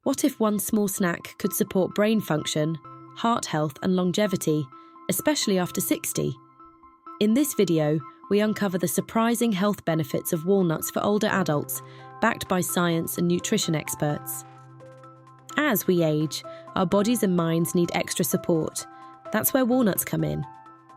What if one small snack could support brain function, heart health and longevity, especially after 60? In this video, we uncover the surprising health benefits of walnuts for older adults, backed by science and nutrition experts. As we age, our bodies and minds need extra support. That's where walnuts come in.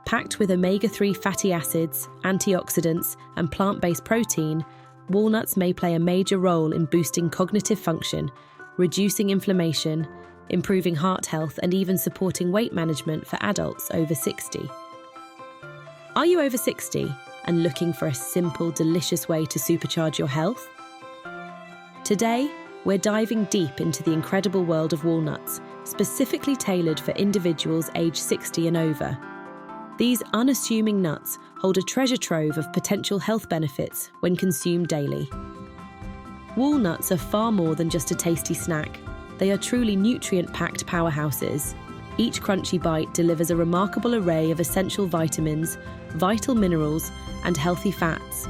Packed with omega-3 fatty acids, antioxidants, and plant-based protein, walnuts may play a major role in boosting cognitive function, reducing inflammation, improving heart health, and even supporting weight management for adults over 60. Are you over 60 and looking for a simple, delicious way to supercharge your health? Today, we're diving deep into the incredible world of walnuts, specifically tailored for individuals aged 60 and over. These unassuming nuts hold a treasure trove of potential health benefits when consumed daily. Walnuts are far more than just a tasty snack. They are truly nutrient-packed powerhouses. Each crunchy bite delivers a remarkable array of essential vitamins, vital minerals, and healthy fats.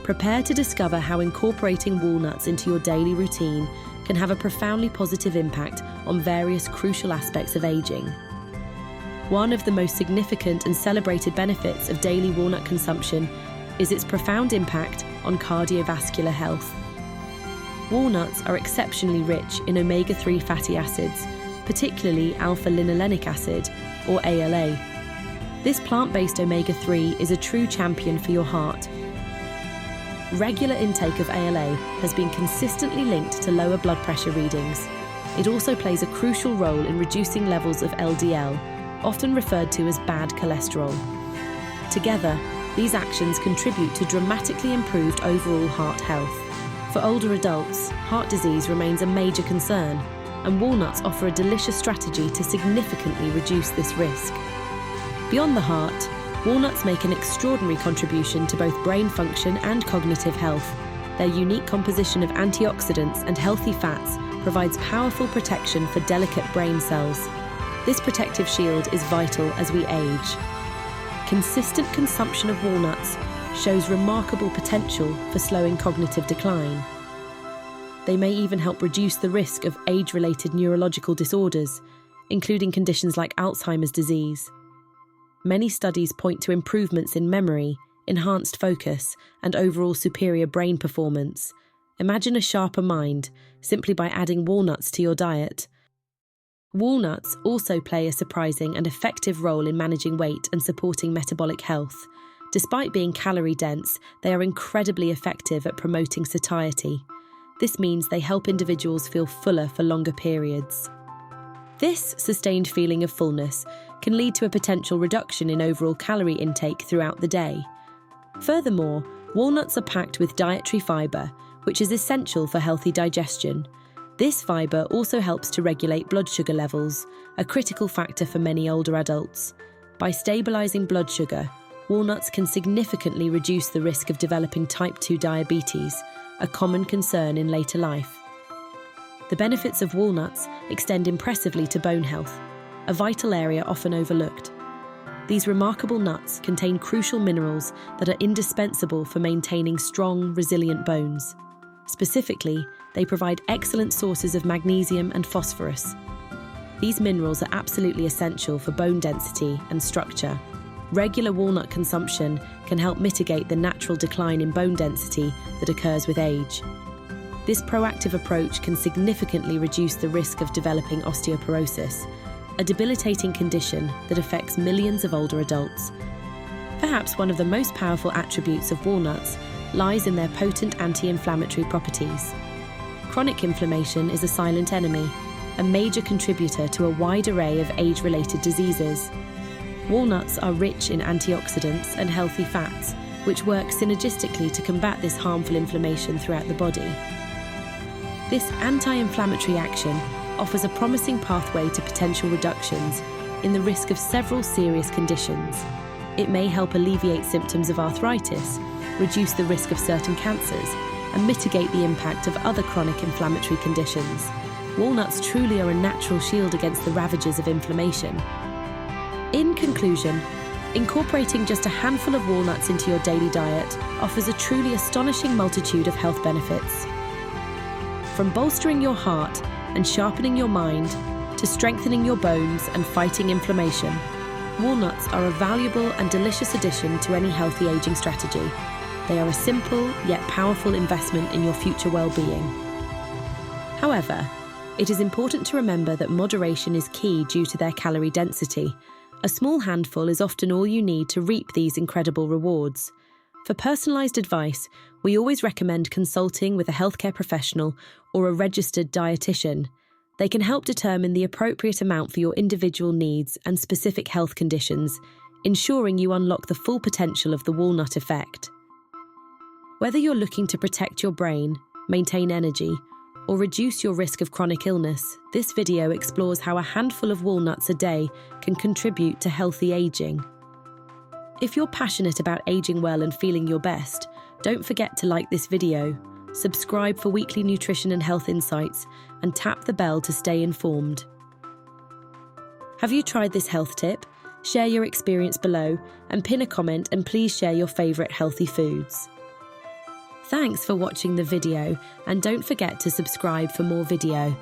Prepare to discover how incorporating walnuts into your daily routine can have a profoundly positive impact on various crucial aspects of aging. One of the most significant and celebrated benefits of daily walnut consumption is its profound impact on cardiovascular health. Walnuts are exceptionally rich in omega-3 fatty acids, particularly alpha-linolenic acid, or ALA. This plant-based omega-3 is a true champion for your heart. Regular intake of ALA has been consistently linked to lower blood pressure readings. It also plays a crucial role in reducing levels of LDL, often referred to as bad cholesterol. Together, these actions contribute to dramatically improved overall heart health. For older adults, heart disease remains a major concern, and walnuts offer a delicious strategy to significantly reduce this risk. Beyond the heart, walnuts make an extraordinary contribution to both brain function and cognitive health. Their unique composition of antioxidants and healthy fats provides powerful protection for delicate brain cells. This protective shield is vital as we age. Consistent consumption of walnuts shows remarkable potential for slowing cognitive decline. They may even help reduce the risk of age-related neurological disorders, including conditions like Alzheimer's disease. Many studies point to improvements in memory, enhanced focus, and overall superior brain performance. Imagine a sharper mind simply by adding walnuts to your diet. Walnuts also play a surprising and effective role in managing weight and supporting metabolic health. Despite being calorie-dense, they are incredibly effective at promoting satiety. This means they help individuals feel fuller for longer periods. This sustained feeling of fullness can lead to a potential reduction in overall calorie intake throughout the day. Furthermore, walnuts are packed with dietary fiber, which is essential for healthy digestion. This fiber also helps to regulate blood sugar levels, a critical factor for many older adults. By stabilizing blood sugar, walnuts can significantly reduce the risk of developing type 2 diabetes, a common concern in later life. The benefits of walnuts extend impressively to bone health, a vital area often overlooked. These remarkable nuts contain crucial minerals that are indispensable for maintaining strong, resilient bones. Specifically, they provide excellent sources of magnesium and phosphorus. These minerals are absolutely essential for bone density and structure. Regular walnut consumption can help mitigate the natural decline in bone density that occurs with age. This proactive approach can significantly reduce the risk of developing osteoporosis, a debilitating condition that affects millions of older adults. Perhaps one of the most powerful attributes of walnuts lies in their potent anti-inflammatory properties. Chronic inflammation is a silent enemy, a major contributor to a wide array of age-related diseases. Walnuts are rich in antioxidants and healthy fats, which work synergistically to combat this harmful inflammation throughout the body. This anti-inflammatory action offers a promising pathway to potential reductions in the risk of several serious conditions. It may help alleviate symptoms of arthritis, reduce the risk of certain cancers, and mitigate the impact of other chronic inflammatory conditions. Walnuts truly are a natural shield against the ravages of inflammation. In conclusion, incorporating just a handful of walnuts into your daily diet offers a truly astonishing multitude of health benefits. From bolstering your heart and sharpening your mind to strengthening your bones and fighting inflammation, walnuts are a valuable and delicious addition to any healthy aging strategy. They are a simple yet powerful investment in your future well-being. However, it is important to remember that moderation is key due to their calorie density. A small handful is often all you need to reap these incredible rewards. For personalised advice, we always recommend consulting with a healthcare professional or a registered dietitian. They can help determine the appropriate amount for your individual needs and specific health conditions, ensuring you unlock the full potential of the walnut effect. Whether you're looking to protect your brain, maintain energy, or reduce your risk of chronic illness, this video explores how a handful of walnuts a day can contribute to healthy aging. If you're passionate about aging well and feeling your best, don't forget to like this video, subscribe for weekly nutrition and health insights, and tap the bell to stay informed. Have you tried this health tip? Share your experience below and pin a comment, and please share your favourite healthy foods. Thanks for watching the video, and don't forget to subscribe for more video.